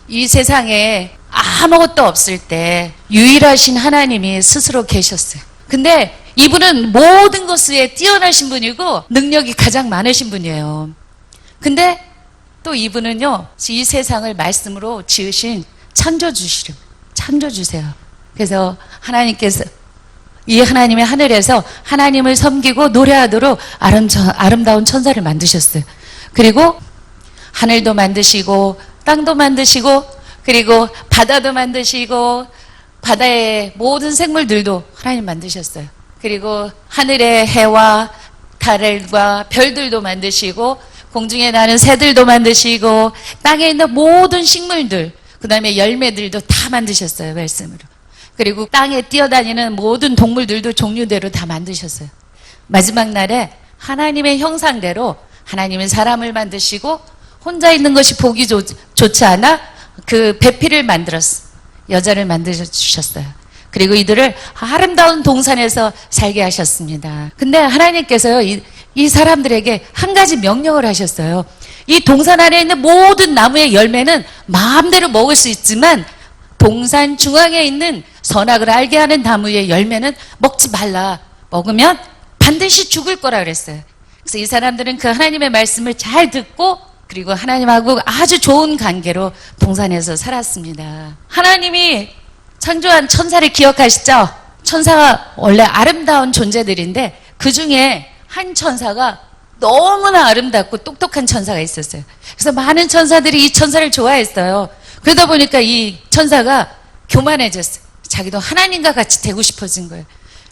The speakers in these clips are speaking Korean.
이 세상에 아무것도 없을 때 유일하신 하나님이 스스로 계셨어요. 근데 이분은 모든 것에 뛰어나신 분이고 능력이 가장 많으신 분이에요. 근데 또 이분은요, 이 세상을 말씀으로 지으신 창조주세요. 그래서 하나님께서 이 하나님의 하늘에서 하나님을 섬기고 노래하도록 아름다운 천사를 만드셨어요. 그리고 하늘도 만드시고 땅도 만드시고 그리고 바다도 만드시고 바다의 모든 생물들도 하나님 만드셨어요. 그리고 하늘의 해와 달과 별들도 만드시고 공중에 나는 새들도 만드시고 땅에 있는 모든 식물들, 그 다음에 열매들도 다 만드셨어요. 말씀으로. 그리고 땅에 뛰어다니는 모든 동물들도 종류대로 다 만드셨어요. 마지막 날에 하나님의 형상대로 하나님은 사람을 만드시고 혼자 있는 것이 보기 좋지 않아 그 배필을 만들었어요. 여자를 만드셨어요. 그리고 이들을 아름다운 동산에서 살게 하셨습니다. 근데 하나님께서요, 이 사람들에게 한 가지 명령을 하셨어요. 이 동산 안에 있는 모든 나무의 열매는 마음대로 먹을 수 있지만 동산 중앙에 있는 선악을 알게 하는 나무의 열매는 먹지 말라. 먹으면 반드시 죽을 거라 그랬어요. 그래서 이 사람들은 그 하나님의 말씀을 잘 듣고 그리고 하나님하고 아주 좋은 관계로 동산에서 살았습니다. 하나님이 창조한 천사를 기억하시죠? 천사가 원래 아름다운 존재들인데 그 중에 한 천사가 너무나 아름답고 똑똑한 천사가 있었어요. 그래서 많은 천사들이 이 천사를 좋아했어요. 그러다 보니까 이 천사가 교만해졌어요. 자기도 하나님과 같이 되고 싶어진 거예요.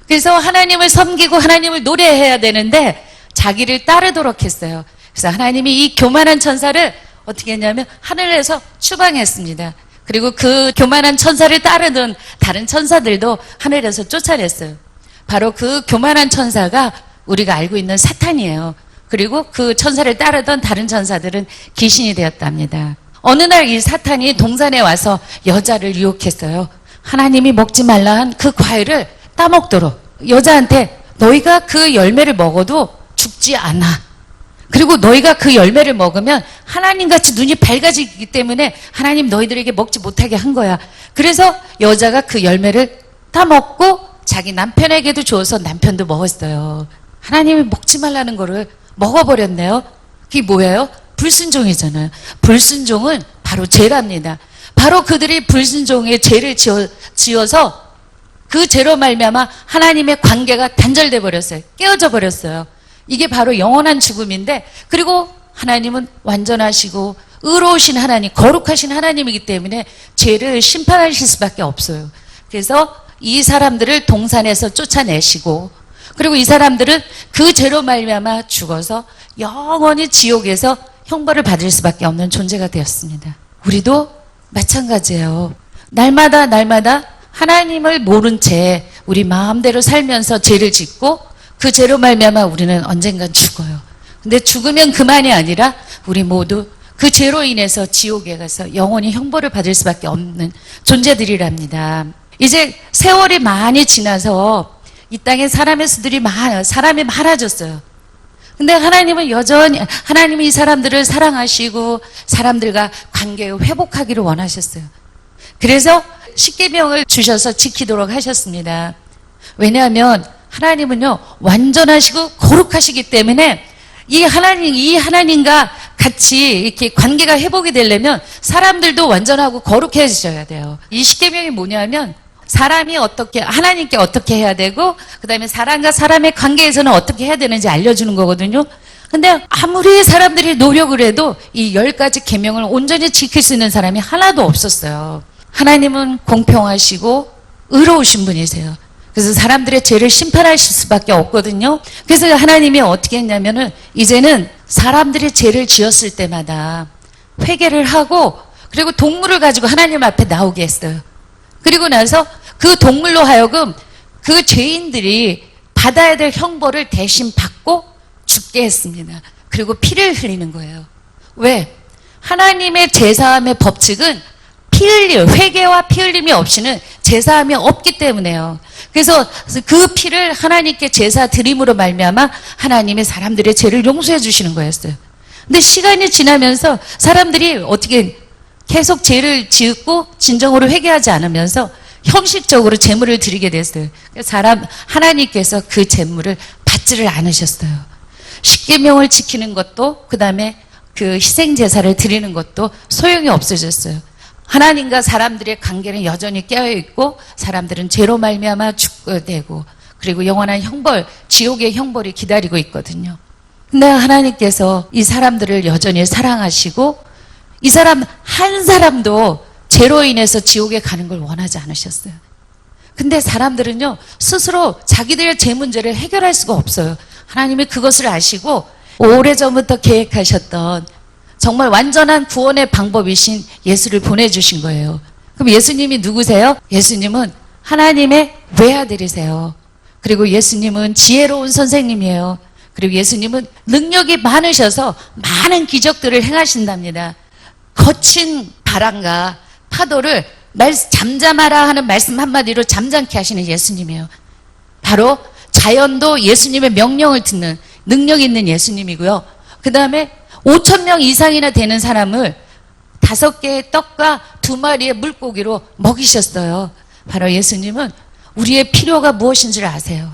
그래서 하나님을 섬기고 하나님을 노래해야 되는데 자기를 따르도록 했어요. 그래서 하나님이 이 교만한 천사를 어떻게 했냐면 하늘에서 추방했습니다. 그리고 그 교만한 천사를 따르던 다른 천사들도 하늘에서 쫓아냈어요. 바로 그 교만한 천사가 우리가 알고 있는 사탄이에요. 그리고 그 천사를 따르던 다른 천사들은 귀신이 되었답니다. 어느 날 이 사탄이 동산에 와서 여자를 유혹했어요. 하나님이 먹지 말라 한 그 과일을 따먹도록. 여자한테 너희가 그 열매를 먹어도 죽지 않아. 그리고 너희가 그 열매를 먹으면 하나님같이 눈이 밝아지기 때문에 하나님 너희들에게 먹지 못하게 한 거야. 그래서 여자가 그 열매를 따먹고 자기 남편에게도 줘서 남편도 먹었어요. 하나님이 먹지 말라는 거를 먹어버렸네요. 그게 뭐예요? 불순종이잖아요. 불순종은 바로 죄랍니다. 바로 그들이 불순종의 죄를 지어서 그 죄로 말미암아 하나님의 관계가 단절돼 버렸어요. 깨어져 버렸어요. 이게 바로 영원한 죽음인데, 그리고 하나님은 완전하시고 의로우신 하나님, 거룩하신 하나님이기 때문에 죄를 심판하실 수밖에 없어요. 그래서 이 사람들을 동산에서 쫓아내시고, 그리고 이 사람들은 그 죄로 말미암아 죽어서 영원히 지옥에서 형벌을 받을 수밖에 없는 존재가 되었습니다. 우리도 마찬가지예요. 날마다 하나님을 모른 채 우리 마음대로 살면서 죄를 짓고 그 죄로 말미암아 우리는 언젠간 죽어요. 근데 죽으면 그만이 아니라 우리 모두 그 죄로 인해서 지옥에 가서 영원히 형벌을 받을 수밖에 없는 존재들이랍니다. 이제 세월이 많이 지나서 이 땅에 사람이 많아졌어요. 근데 하나님은 여전히 하나님이 이 사람들을 사랑하시고 사람들과 관계를 회복하기를 원하셨어요. 그래서 십계명을 주셔서 지키도록 하셨습니다. 왜냐하면 하나님은요, 완전하시고 거룩하시기 때문에 이 하나님과 같이 이렇게 관계가 회복이 되려면 사람들도 완전하고 거룩해지셔야 돼요. 이 십계명이 뭐냐면 사람이 하나님께 어떻게 해야 되고, 그 다음에 사람과 사람의 관계에서는 어떻게 해야 되는지 알려주는 거거든요. 근데 아무리 사람들이 노력을 해도 이 10가지 계명을 온전히 지킬 수 있는 사람이 하나도 없었어요. 하나님은 공평하시고 의로우신 분이세요. 그래서 사람들의 죄를 심판하실 수밖에 없거든요. 그래서 하나님이 어떻게 했냐면은 이제는 사람들이 죄를 지었을 때마다 회개를 하고 그리고 동물을 가지고 하나님 앞에 나오게 했어요. 그리고 나서 그 동물로 하여금 그 죄인들이 받아야 될 형벌을 대신 받고 죽게 했습니다. 그리고 피를 흘리는 거예요. 왜? 하나님의 제사함의 법칙은 회개와 피 흘림이 없이는 제사함이 없기 때문에요. 그래서 그 피를 하나님께 제사 드림으로 말미암아 하나님의 사람들의 죄를 용서해 주시는 거였어요. 근데 시간이 지나면서 사람들이 어떻게 계속 죄를 짓고 진정으로 회개하지 않으면서 형식적으로 제물을 드리게 됐어요. 하나님께서 그 제물을 받지를 않으셨어요. 십계명을 지키는 것도 그다음에 그 희생제사를 드리는 것도 소용이 없어졌어요. 하나님과 사람들의 관계는 여전히 깨어있고 사람들은 죄로 말미암아 죽게 되고 그리고 영원한 형벌, 지옥의 형벌이 기다리고 있거든요. 근데 하나님께서 이 사람들을 여전히 사랑하시고 이 사람 한 사람도 죄로 인해서 지옥에 가는 걸 원하지 않으셨어요. 근데 사람들은요, 스스로 자기들의 죄 문제를 해결할 수가 없어요. 하나님이 그것을 아시고 오래전부터 계획하셨던 정말 완전한 구원의 방법이신 예수를 보내주신 거예요. 그럼 예수님이 누구세요? 예수님은 하나님의 외아들이세요. 그리고 예수님은 지혜로운 선생님이에요. 그리고 예수님은 능력이 많으셔서 많은 기적들을 행하신답니다. 거친 바람과 파도를 잠잠하라 하는 말씀 한마디로 잠잠케 하시는 예수님이에요. 바로 자연도 예수님의 명령을 듣는 능력 있는 예수님이고요. 그 다음에 5,000명 이상이나 되는 사람을 5개의 떡과 2마리의 물고기로 먹이셨어요. 바로 예수님은 우리의 필요가 무엇인지를 아세요.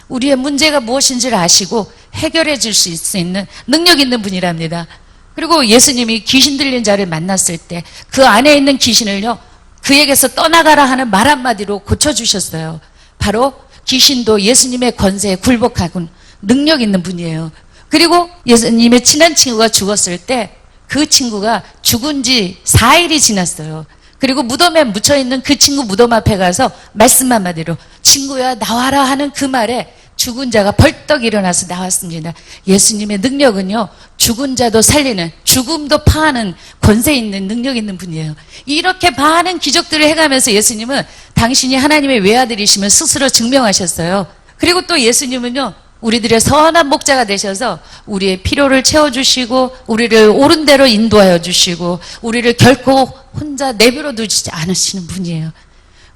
우리의 문제가 무엇인지를 아시고 해결해 줄 수 있는 능력 있는 분이랍니다. 그리고 예수님이 귀신 들린 자를 만났을 때 그 안에 있는 귀신을요, 그에게서 떠나가라 하는 말 한마디로 고쳐주셨어요. 바로 귀신도 예수님의 권세에 굴복하고 능력 있는 분이에요. 그리고 예수님의 친한 친구가 죽었을 때 그 친구가 죽은 지 4일이 지났어요. 그리고 무덤에 묻혀있는 그 친구 무덤 앞에 가서 말씀 한마디로 친구야 나와라 하는 그 말에 죽은 자가 벌떡 일어나서 나왔습니다. 예수님의 능력은요, 죽은 자도 살리는, 죽음도 파하는 권세 있는 능력 있는 분이에요. 이렇게 많은 기적들을 해가면서 예수님은 당신이 하나님의 외아들이심을 스스로 증명하셨어요. 그리고 또 예수님은요, 우리들의 선한 목자가 되셔서 우리의 필요를 채워주시고 우리를 옳은 대로 인도하여 주시고 우리를 결코 혼자 내버려 두지 않으시는 분이에요.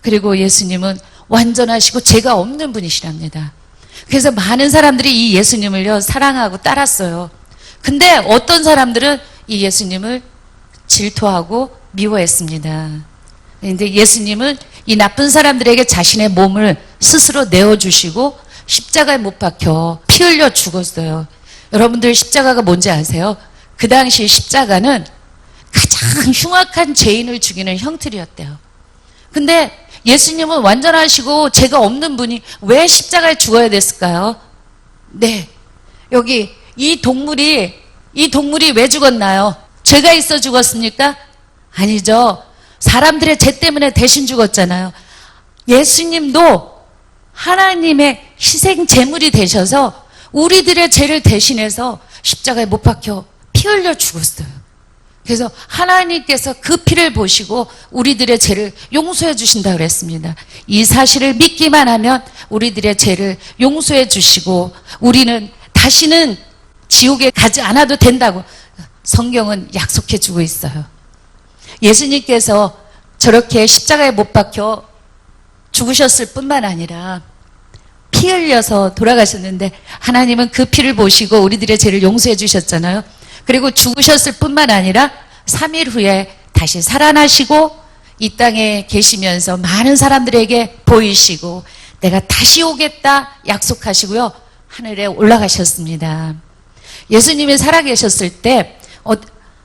그리고 예수님은 완전하시고 죄가 없는 분이시랍니다. 그래서 많은 사람들이 이 예수님을요 사랑하고 따랐어요. 근데 어떤 사람들은 이 예수님을 질투하고 미워했습니다. 근데 예수님은 이 나쁜 사람들에게 자신의 몸을 스스로 내어주시고 십자가에 못 박혀 피 흘려 죽었어요. 여러분들 십자가가 뭔지 아세요? 그 당시 십자가는 가장 흉악한 죄인을 죽이는 형틀이었대요. 근데 예수님은 완전하시고 죄가 없는 분이 왜 십자가에 죽어야 됐을까요? 네, 여기 이 동물이 왜 죽었나요? 죄가 있어 죽었습니까? 아니죠. 사람들의 죄 때문에 대신 죽었잖아요. 예수님도 하나님의 희생 제물이 되셔서 우리들의 죄를 대신해서 십자가에 못 박혀 피 흘려 죽었어요. 그래서 하나님께서 그 피를 보시고 우리들의 죄를 용서해 주신다고 그랬습니다. 이 사실을 믿기만 하면 우리들의 죄를 용서해 주시고 우리는 다시는 지옥에 가지 않아도 된다고 성경은 약속해 주고 있어요. 예수님께서 저렇게 십자가에 못 박혀 죽으셨을 뿐만 아니라 피 흘려서 돌아가셨는데 하나님은 그 피를 보시고 우리들의 죄를 용서해 주셨잖아요. 그리고 죽으셨을 뿐만 아니라 3일 후에 다시 살아나시고 이 땅에 계시면서 많은 사람들에게 보이시고 내가 다시 오겠다 약속하시고요. 하늘에 올라가셨습니다. 예수님이 살아계셨을 때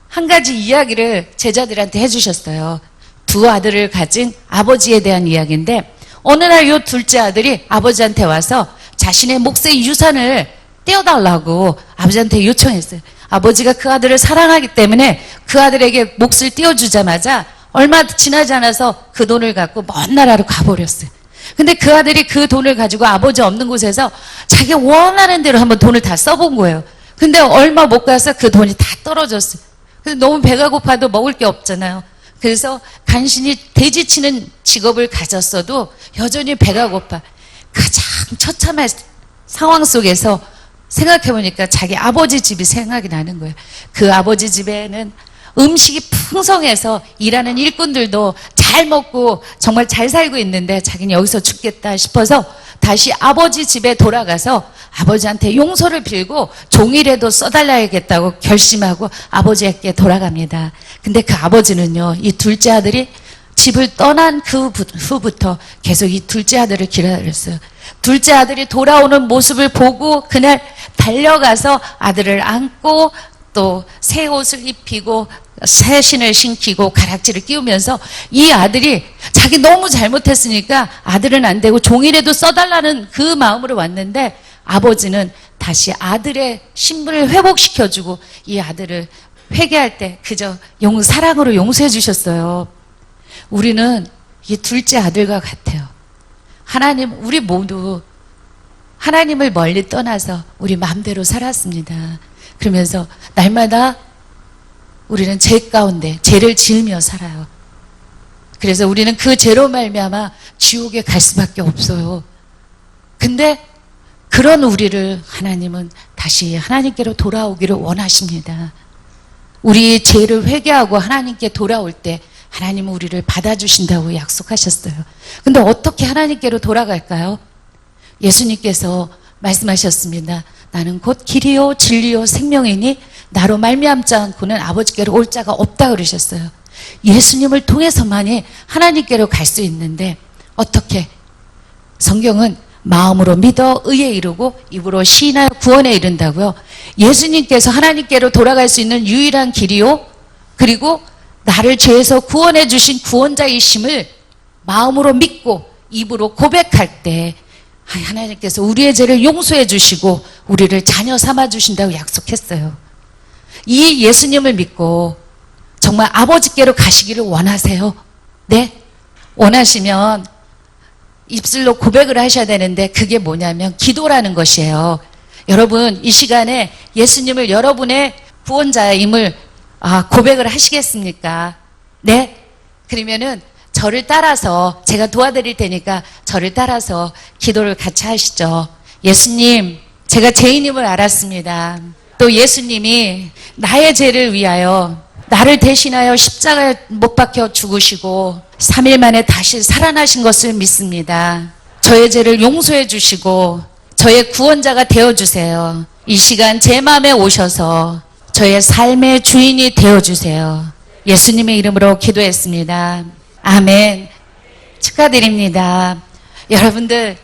한 가지 이야기를 제자들한테 해주셨어요. 2 아들을 가진 아버지에 대한 이야기인데 어느 날 이 둘째 아들이 아버지한테 와서 자신의 몫의 유산을 떼어달라고 아버지한테 요청했어요. 아버지가 그 아들을 사랑하기 때문에 그 아들에게 몫을 떼어주자마자 얼마 지나지 않아서 그 돈을 갖고 먼 나라로 가버렸어요. 근데 그 아들이 그 돈을 가지고 아버지 없는 곳에서 자기가 원하는 대로 한번 돈을 다 써본 거예요. 근데 얼마 못 가서 그 돈이 다 떨어졌어요. 그래서 너무 배가 고파도 먹을 게 없잖아요. 그래서 간신히 돼지치는 직업을 가졌어도 여전히 배가 고파. 가장 처참한 상황 속에서 생각해보니까 자기 아버지 집이 생각이 나는 거예요. 그 아버지 집에는 음식이 풍성해서 일하는 일꾼들도 잘 먹고 정말 잘 살고 있는데 자기는 여기서 죽겠다 싶어서 다시 아버지 집에 돌아가서 아버지한테 용서를 빌고 종이라도 써달라야겠다고 결심하고 아버지에게 돌아갑니다. 근데 그 아버지는요, 이 둘째 아들이 집을 떠난 그 후부터 계속 이 둘째 아들을 기다렸어요. 둘째 아들이 돌아오는 모습을 보고 그날 달려가서 아들을 안고 또 새 옷을 입히고 새 신을 신기고 가락지를 끼우면서 이 아들이 자기 너무 잘못했으니까 아들은 안 되고 종이라도 써달라는 그 마음으로 왔는데 아버지는 다시 아들의 신분을 회복시켜주고 이 아들을 회개할 때 그저 사랑으로 용서해 주셨어요. 우리는 이 둘째 아들과 같아요. 하나님, 우리 모두 하나님을 멀리 떠나서 우리 마음대로 살았습니다. 그러면서 날마다 우리는 죄 가운데 죄를 지으며 살아요. 그래서 우리는 그 죄로 말미암아 지옥에 갈 수밖에 없어요. 근데 그런 우리를 하나님은 다시 하나님께로 돌아오기를 원하십니다. 우리 죄를 회개하고 하나님께 돌아올 때 하나님은 우리를 받아주신다고 약속하셨어요. 근데 어떻게 하나님께로 돌아갈까요? 예수님께서 말씀하셨습니다. 나는 곧 길이요 진리요 생명이니 나로 말미암지 않고는 아버지께로 올 자가 없다 그러셨어요. 예수님을 통해서만이 하나님께로 갈 수 있는데 어떻게? 성경은 마음으로 믿어 의에 이르고 입으로 시인하여 구원에 이른다고요. 예수님께서 하나님께로 돌아갈 수 있는 유일한 길이요, 그리고 나를 죄에서 구원해 주신 구원자이심을 마음으로 믿고 입으로 고백할 때 하나님께서 우리의 죄를 용서해 주시고 우리를 자녀 삼아 주신다고 약속했어요. 이 예수님을 믿고 정말 아버지께로 가시기를 원하세요? 네? 원하시면 입술로 고백을 하셔야 되는데 그게 뭐냐면 기도라는 것이에요. 여러분, 이 시간에 예수님을 여러분의 구원자임을 고백을 하시겠습니까? 네? 그러면은 저를 따라서 제가 도와드릴 테니까 저를 따라서 기도를 같이 하시죠. 예수님, 제가 죄인임을 알았습니다. 또 예수님이 나의 죄를 위하여 나를 대신하여 십자가에 못 박혀 죽으시고 3일 만에 다시 살아나신 것을 믿습니다. 저의 죄를 용서해 주시고 저의 구원자가 되어주세요. 이 시간 제 마음에 오셔서 저의 삶의 주인이 되어주세요. 예수님의 이름으로 기도했습니다. 아멘. 축하드립니다. 여러분들,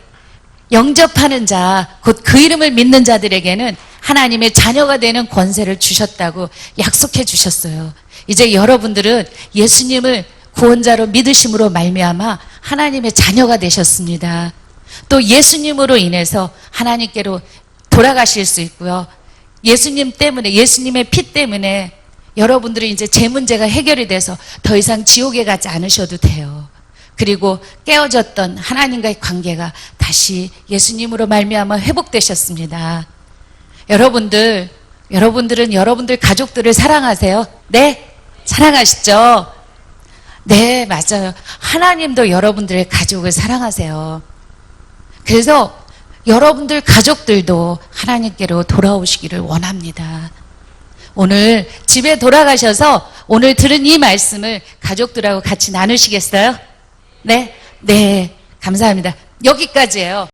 영접하는 자, 곧 그 이름을 믿는 자들에게는 하나님의 자녀가 되는 권세를 주셨다고 약속해 주셨어요. 이제 여러분들은 예수님을 구원자로 믿으심으로 말미암아 하나님의 자녀가 되셨습니다. 또 예수님으로 인해서 하나님께로 돌아가실 수 있고요. 예수님 때문에, 예수님의 피 때문에 여러분들은 이제 제 문제가 해결이 돼서 더 이상 지옥에 가지 않으셔도 돼요. 그리고 깨어졌던 하나님과의 관계가 다시 예수님으로 말미암아 회복되셨습니다. 여러분들은 여러분들 가족들을 사랑하세요? 네? 사랑하시죠? 네, 맞아요. 하나님도 여러분들의 가족을 사랑하세요. 그래서 여러분들 가족들도 하나님께로 돌아오시기를 원합니다. 오늘 집에 돌아가셔서 오늘 들은 이 말씀을 가족들하고 같이 나누시겠어요? 네? 네, 감사합니다. 여기까지예요.